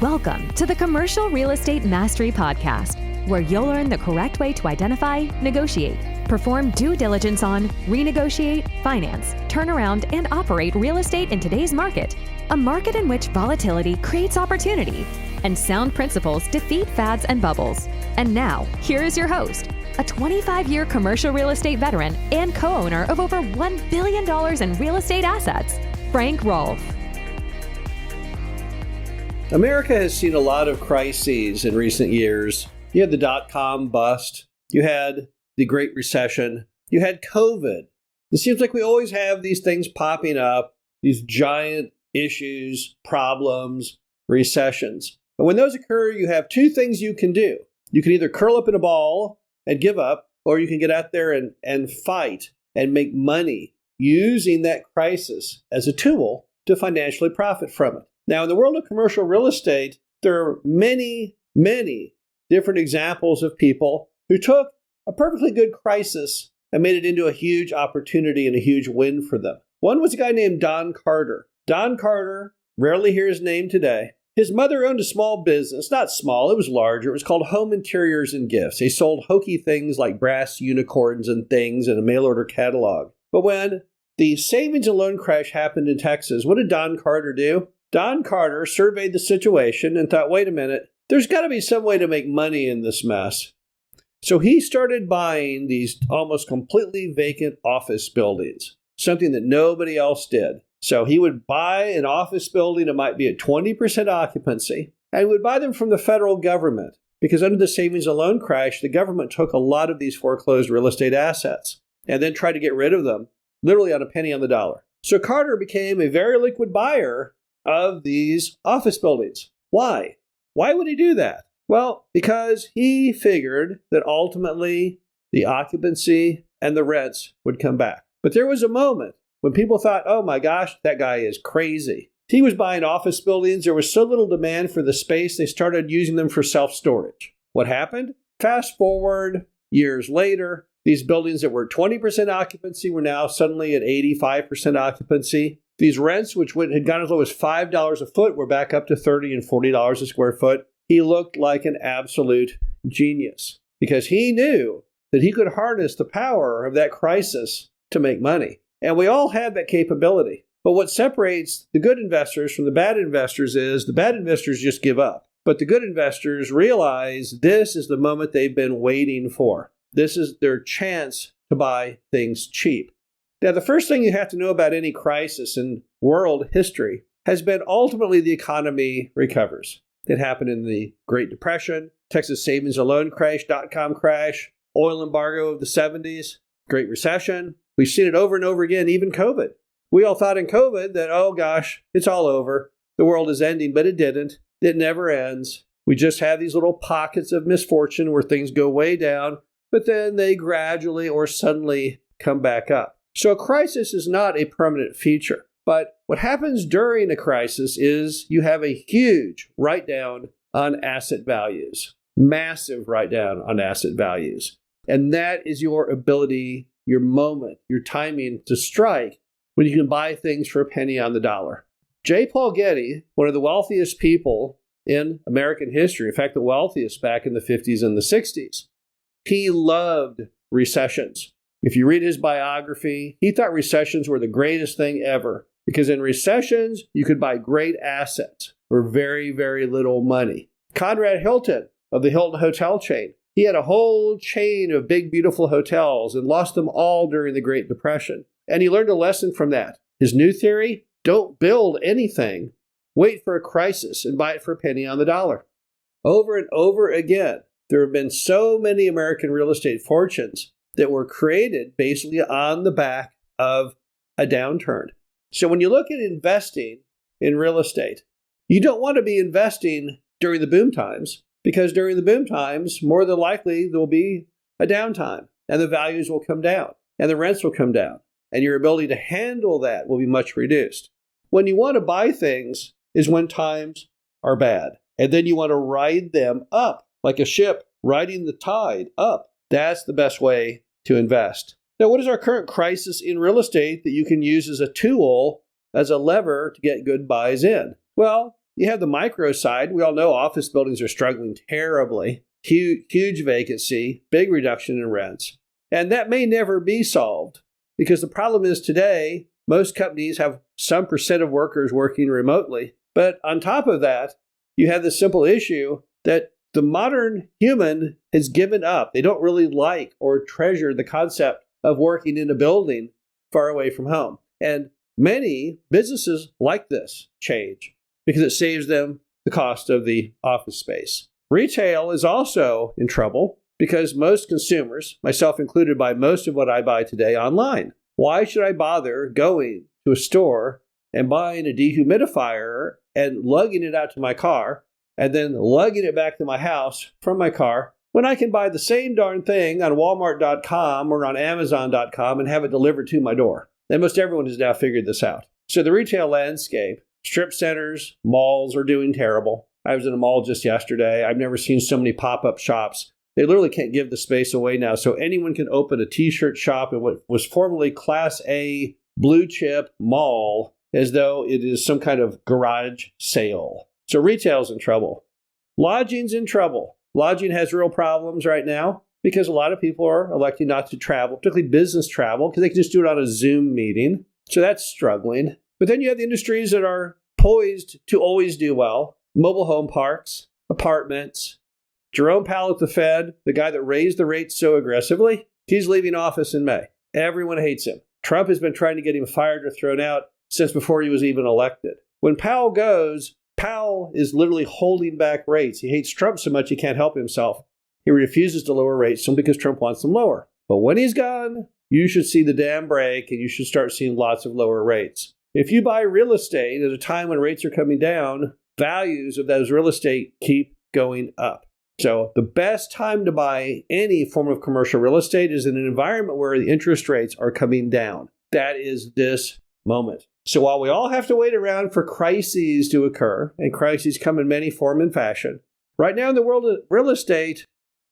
Welcome to the Commercial Real Estate Mastery Podcast, where you'll learn the correct way to identify, negotiate, perform due diligence on, renegotiate, finance, turn around, and operate real estate in today's market, a market in which volatility creates opportunity and sound principles defeat fads and bubbles. And now, here is your host, a 25-year commercial real estate veteran and co-owner of over $1 billion in real estate assets, Frank Rolfe. America has seen a lot of crises in recent years. You had the dot-com bust. You had the Great Recession. You had COVID. It seems like we always have these things popping up, these giant issues, problems, recessions. And when those occur, you have two things you can do. You can either curl up in a ball and give up, or you can get out there and fight and make money using that crisis as a tool to financially profit from it. Now, in the world of commercial real estate, there are many, many different examples of people who took a perfectly good crisis and made it into a huge opportunity and a huge win for them. One was a guy named Don Carter. Don Carter, rarely hear his name today. His mother owned a small business, not small, it was larger. It was called Home Interiors and Gifts. They sold hokey things like brass unicorns and things in a mail order catalog. But when the savings and loan crash happened in Texas, what did Don Carter do? Don Carter surveyed the situation and thought, wait a minute, there's got to be some way to make money in this mess. So he started buying these almost completely vacant office buildings, something that nobody else did. So he would buy an office building that might be at 20% occupancy, and he would buy them from the federal government because under the savings and loan crash, the government took a lot of these foreclosed real estate assets and then tried to get rid of them, literally on a penny on the dollar. So Carter became a very liquid buyer of these office buildings. Why? Why would he do that? Well, because he figured that ultimately the occupancy and the rents would come back. But there was a moment when people thought, oh my gosh, that guy is crazy. He was buying office buildings. There was so little demand for the space, they started using them for self-storage. What happened? Fast forward years later, these buildings that were 20% occupancy were now suddenly at 85% occupancy. These rents, which had gone as low as $5 a foot, were back up to $30 and $40 a square foot. He looked like an absolute genius because he knew that he could harness the power of that crisis to make money. And we all have that capability. But what separates the good investors from the bad investors is the bad investors just give up. But the good investors realize this is the moment they've been waiting for. This is their chance to buy things cheap. Now, the first thing you have to know about any crisis in world history has been ultimately the economy recovers. It happened in the Great Depression, Texas savings and loan crash, dot-com crash, oil embargo of the 70s, Great Recession. We've seen it over and over again, even COVID. We all thought in COVID that, oh gosh, it's all over. The world is ending, but it didn't. It never ends. We just have these little pockets of misfortune where things go way down, but then they gradually or suddenly come back up. So a crisis is not a permanent feature. But what happens during a crisis is you have a huge write-down on asset values, massive write-down on asset values. And that is your ability, your moment, your timing to strike when you can buy things for a penny on the dollar. J. Paul Getty, one of the wealthiest people in American history, in fact, the wealthiest back in the 50s and the 60s, he loved recessions. If you read his biography, he thought recessions were the greatest thing ever because in recessions, you could buy great assets for very, very little money. Conrad Hilton of the Hilton Hotel chain, he had a whole chain of big, beautiful hotels and lost them all during the Great Depression. And he learned a lesson from that. His new theory, don't build anything. Wait for a crisis and buy it for a penny on the dollar. Over and over again, there have been so many American real estate fortunes that were created basically on the back of a downturn. So when you look at investing in real estate, you don't want to be investing during the boom times because during the boom times, more than likely, there will be a downtime and the values will come down and the rents will come down and your ability to handle that will be much reduced. When you want to buy things is when times are bad and then you want to ride them up like a ship riding the tide up. That's the best way to invest. Now, what is our current crisis in real estate that you can use as a tool, as a lever to get good buys in? Well, you have the micro side. We all know office buildings are struggling terribly. Huge vacancy, big reduction in rents. And that may never be solved because the problem is today, most companies have some percent of workers working remotely. But on top of that, you have the simple issue that the modern human has given up. They don't really like or treasure the concept of working in a building far away from home. And many businesses like this change because it saves them the cost of the office space. Retail is also in trouble because most consumers, myself included, buy most of what I buy today online. Why should I bother going to a store and buying a dehumidifier and lugging it out to my car and then lugging it back to my house from my car when I can buy the same darn thing on Walmart.com or on Amazon.com and have it delivered to my door? And most everyone has now figured this out. So the retail landscape, strip centers, malls are doing terrible. I was in a mall just yesterday. I've never seen so many pop-up shops. They literally can't give the space away now. So anyone can open a t-shirt shop in what was formerly Class A blue chip mall as though it is some kind of garage sale. So retail's in trouble. Lodging's in trouble. Lodging has real problems right now because a lot of people are electing not to travel, particularly business travel, because they can just do it on a Zoom meeting. So that's struggling. But then you have the industries that are poised to always do well. Mobile home parks, apartments. Jerome Powell at the Fed, the guy that raised the rates so aggressively, he's leaving office in May. Everyone hates him. Trump has been trying to get him fired or thrown out since before he was even elected. When Powell goes, Powell is literally holding back rates. He hates Trump so much he can't help himself. He refuses to lower rates simply because Trump wants them lower. But when he's gone, you should see the dam break and you should start seeing lots of lower rates. If you buy real estate at a time when rates are coming down, values of those real estate keep going up. So the best time to buy any form of commercial real estate is in an environment where the interest rates are coming down. That is this moment. So while we all have to wait around for crises to occur, and crises come in many form and fashion, right now in the world of real estate,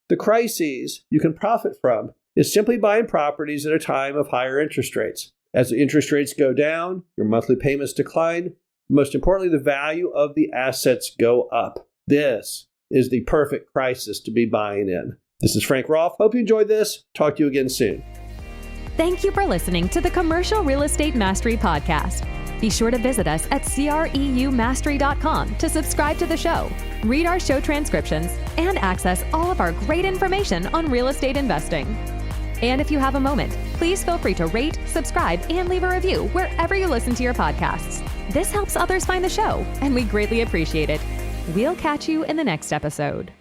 the crises you can profit from is simply buying properties at a time of higher interest rates. As the interest rates go down, your monthly payments decline. Most importantly, the value of the assets go up. This is the perfect crisis to be buying in. This is Frank Rolfe. Hope you enjoyed this. Talk to you again soon. Thank you for listening to the Commercial Real Estate Mastery Podcast. Be sure to visit us at creumastery.com to subscribe to the show, read our show transcriptions, and access all of our great information on real estate investing. And if you have a moment, please feel free to rate, subscribe, and leave a review wherever you listen to your podcasts. This helps others find the show, and we greatly appreciate it. We'll catch you in the next episode.